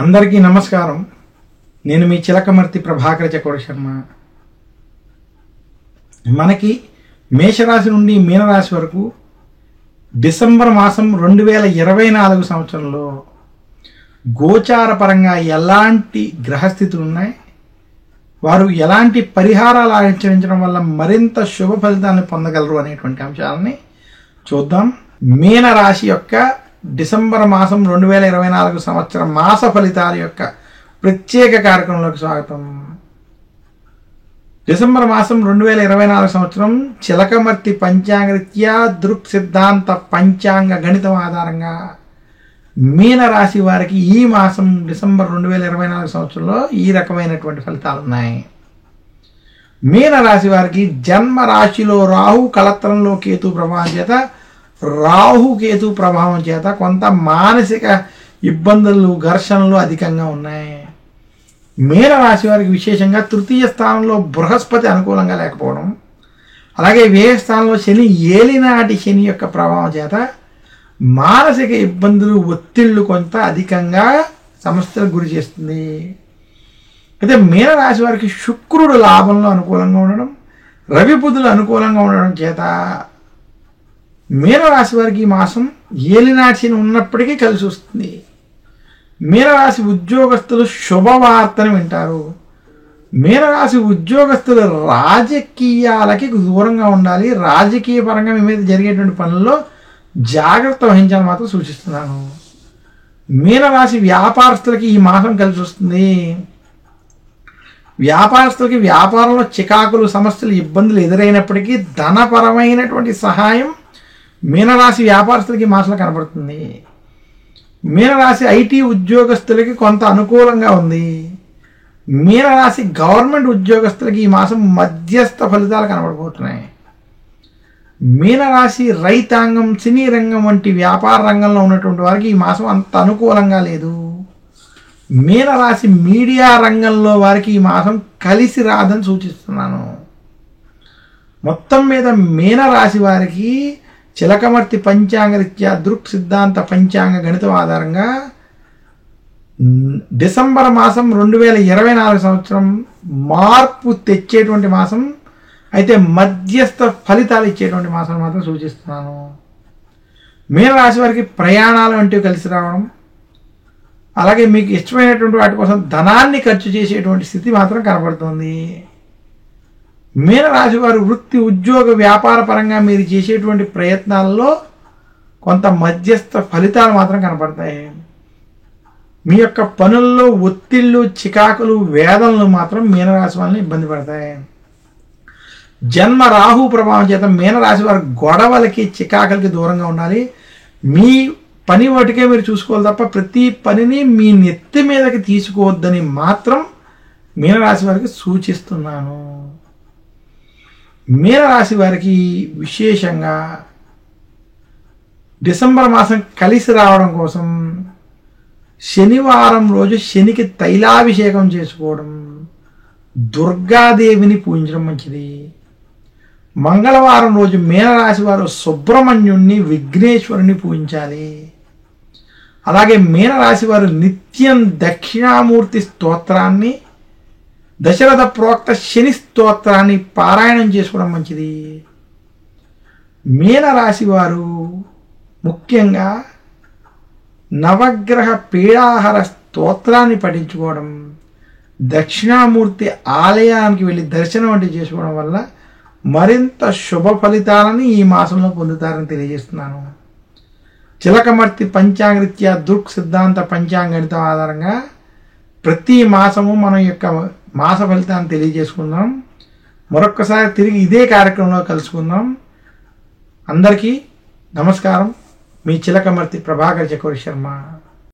అందరికీ నమస్కారం. నేను మీ చిలకమర్తి ప్రభాకర చకోర శర్మ. మనకి మేషరాశి నుండి మీనరాశి వరకు డిసెంబర్ మాసం 2024 సంవత్సరంలో గోచార పరంగా ఎలాంటి గ్రహస్థితులు ఉన్నాయి, వారు ఎలాంటి పరిహారాలు ఆచరించడం వల్ల మరింత శుభ ఫలితాలను పొందగలరు అనేటువంటి అంశాలని చూద్దాం. మీనరాశి యొక్క డిసెంబర్ మాసం 2024 సంవత్సరం మాస ఫలితాల యొక్క ప్రత్యేక కార్యక్రమంలోకి స్వాగతం. డిసెంబర్ మాసం 2024 సంవత్సరం చిలకమర్తి పంచాంగరీత్యా దృక్ సిద్ధాంత పంచాంగ గణితం ఆధారంగా మీనరాశి వారికి ఈ మాసం డిసెంబర్ 2024 సంవత్సరంలో ఈ రకమైనటువంటి ఫలితాలు ఉన్నాయి. మీనరాశి వారికి జన్మ రాశిలో రాహు, కళత్రంలో కేతు ప్రభావం చేత రాహుకేతు ప్రభావం చేత కొంత మానసిక ఇబ్బందులు, ఘర్షణలు అధికంగా ఉన్నాయి. మీనరాశి వారికి విశేషంగా తృతీయ స్థానంలో బృహస్పతి అనుకూలంగా లేకపోవడం, అలాగే వ్యయ స్థానంలో శని ఏలినాటి శని యొక్క ప్రభావం చేత మానసిక ఇబ్బందులు, ఒత్తిళ్లు కొంత అధికంగా సమస్యలకు గురి చేస్తుంది. అయితే మీనరాశి వారికి శుక్రుడు లాభంలో అనుకూలంగా ఉండడం, రవి బుధులు అనుకూలంగా ఉండడం చేత మీనరాశి వారికి ఈ మాసం ఏలినాటి శని ఉన్నప్పటికీ కలిసి వస్తుంది. మీనరాశి ఉద్యోగస్తులు శుభవార్తను వింటారు. మీనరాశి ఉద్యోగస్తులు రాజకీయాలకి దూరంగా ఉండాలి. రాజకీయ పరంగా మీ మీద జరిగేటువంటి పనుల్లో జాగ్రత్త వహించాలని మాత్రం సూచిస్తున్నాను. మీనరాశి వ్యాపారస్తులకి ఈ మాసం కలిసి వస్తుంది. వ్యాపారస్తులకి వ్యాపారంలో చికాకులు, సమస్యలు, ఇబ్బందులు ఎదురైనప్పటికీ ధనపరమైనటువంటి సహాయం మీనరాశి వ్యాపారస్తులకి ఈ మాసంలో కనబడుతుంది. మీనరాశి ఐటీ ఉద్యోగస్తులకి కొంత అనుకూలంగా ఉంది. మీనరాశి గవర్నమెంట్ ఉద్యోగస్తులకి ఈ మాసం మధ్యస్థ ఫలితాలు కనబడబోతున్నాయి. మీనరాశి రైతాంగం, సినీ రంగం వంటి వ్యాపార రంగంలో ఉన్నటువంటి వారికి ఈ మాసం అంత అనుకూలంగా లేదు. మీనరాశి మీడియా రంగంలో వారికి ఈ మాసం కలిసి రాదని సూచిస్తున్నాను. మొత్తం మీద మీనరాశి వారికి చిలకమర్తి పంచాంగరీత్యా దృక్ సిద్ధాంత పంచాంగ గణితం ఆధారంగా డిసెంబర్ మాసం 2024 సంవత్సరం మార్పు తెచ్చేటువంటి మాసం, అయితే మధ్యస్థ ఫలితాలు ఇచ్చేటువంటి మాసం మాత్రం సూచిస్తున్నాను. మీనరాశి వారికి ప్రయాణాలు వంటివి కలిసి రావడం, అలాగే మీకు ఇష్టమైనటువంటి వాటి కోసం ధనాన్ని ఖర్చు చేసేటువంటి స్థితి మాత్రం కనబడుతుంది. మీనరాశి వారు వృత్తి, ఉద్యోగ, వ్యాపార పరంగా మీరు చేసేటువంటి ప్రయత్నాల్లో కొంత మధ్యస్థ ఫలితాలు మాత్రం కనపడతాయి. మీ యొక్క పనుల్లో ఒత్తిళ్ళు, చికాకులు, వేదనలు మాత్రం మీనరాశి వాళ్ళని ఇబ్బంది పడతాయి. జన్మ రాహు ప్రభావం చేత మీనరాశి వారు గొడవలకి, చికాకులకి దూరంగా ఉండాలి. మీ పని వాటికే మీరు చూసుకోవాలి తప్ప ప్రతి పనిని మీ నెత్తి మీదకి తీసుకోవద్దని మాత్రం మీనరాశి వారికి సూచిస్తున్నాను. మీనరాశి వారికి విశేషంగా డిసెంబర్ మాసం కలిసి రావడం కోసం శనివారం రోజు శనికి తైలాభిషేకం చేసుకోవడం, దుర్గాదేవిని పూజించడం మంచిది. మంగళవారం రోజు మీనరాశి వారు సుబ్రహ్మణ్యుణ్ణి, విఘ్నేశ్వరుని పూజించాలి. అలాగే మీనరాశి వారు నిత్యం దక్షిణామూర్తి స్తోత్రాన్ని, దశరథ ప్రోక్త శని స్తోత్రాన్ని పారాయణం చేసుకోవడం మంచిది. మీనరాశి వారు ముఖ్యంగా నవగ్రహ పీడాహార స్తోత్రాన్ని పఠించుకోవడం, దక్షిణామూర్తి ఆలయానికి వెళ్ళి దర్శనం వంటి చేసుకోవడం వల్ల మరింత శుభ ఫలితాలని ఈ మాసంలో పొందుతారని తెలియజేస్తున్నాను. చిలకమర్తి పంచాంగరీత్యా దృక్ సిద్ధాంత పంచాంగణితం ఆధారంగా ప్రతి మాసము మనం యొక్క మాస ఫలితాన్ని తెలియజేసుకుందాం. మరొక్కసారి తిరిగి ఇదే కార్యక్రమంలో కలుసుకుందాం. అందరికీ నమస్కారం. మీ చిలకమర్తి ప్రభాకర చకోర శర్మ.